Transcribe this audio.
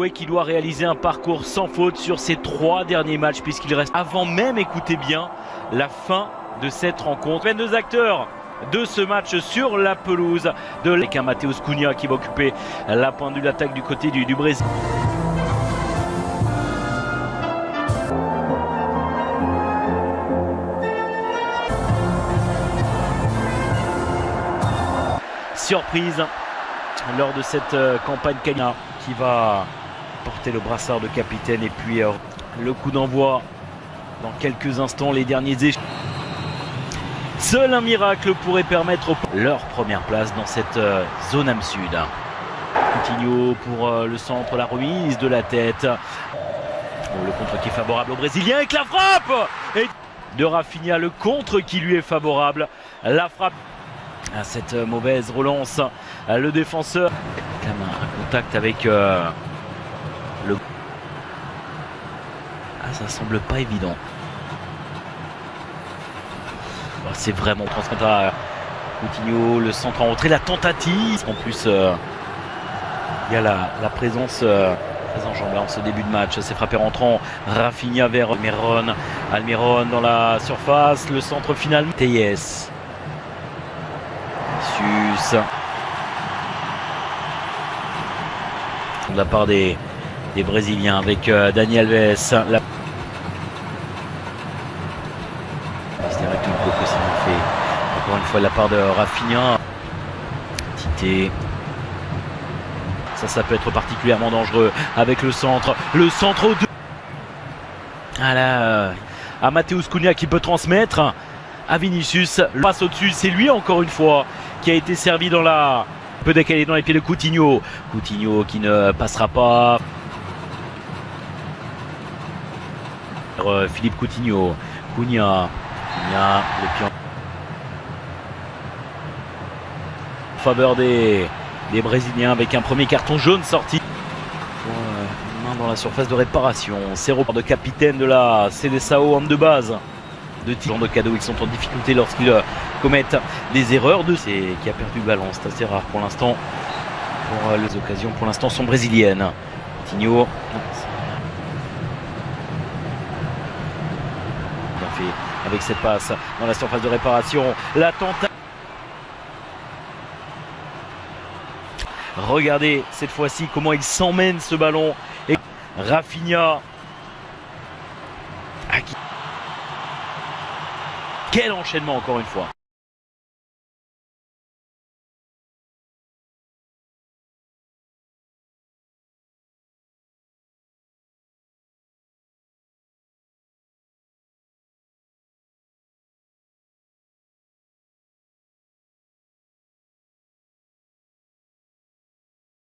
qui doit réaliser un parcours sans faute sur ses 3 derniers matchs puisqu'il reste avant même, écoutez bien, la fin de cette rencontre. 22 acteurs de ce match sur la pelouse avec un Matheus Cunha qui va occuper la pointe de l'attaque du côté du Brésil. Surprise lors de cette campagne canina qui va porter le brassard de capitaine et puis le coup d'envoi dans quelques instants, les derniers échanges. Seul un miracle pourrait permettre leur première place dans cette zone âme sud. Coutinho pour le centre, la remise de la tête. Le contre qui est favorable aux Brésiliens avec la frappe et de Rafinha, le contre qui lui est favorable. La frappe à cette mauvaise relance, le défenseur un contact avec le... ça semble pas évident. C'est vraiment transmettre à Coutinho, le centre en retrait, la tentative. En plus, il y a la présence très enjambée en ce début de match. C'est frappé rentrant, Rafinha vers Almiron dans la surface, le centre final. Teyes. De la part des Brésiliens avec Dani Alves. Encore une fois de la part de Rafinha. Tite. Ça peut être particulièrement dangereux avec le centre. Le centre au 2. Voilà. À Matheus Cunha qui peut transmettre à Vinicius. Le passe au-dessus. C'est lui encore une fois qui a été servi dans la... Peu décalé dans les pieds de Coutinho. Coutinho qui ne passera pas. Philippe Coutinho. Cunha, le pion. En faveur des Brésiliens avec un premier carton jaune sorti. Une main dans la surface de réparation. C'est de capitaine de la CDSAO en de base. De type de cadeau, ils sont en difficulté lorsqu'ils commettent des erreurs. Qui a perdu le ballon, c'est assez rare pour l'instant. Pour les occasions, pour l'instant, sont brésiliennes. Coutinho. Bien fait avec cette passe dans la surface de réparation. La tentative. Regardez cette fois-ci comment il s'emmène ce ballon. Et Rafinha. Quel enchaînement encore une fois.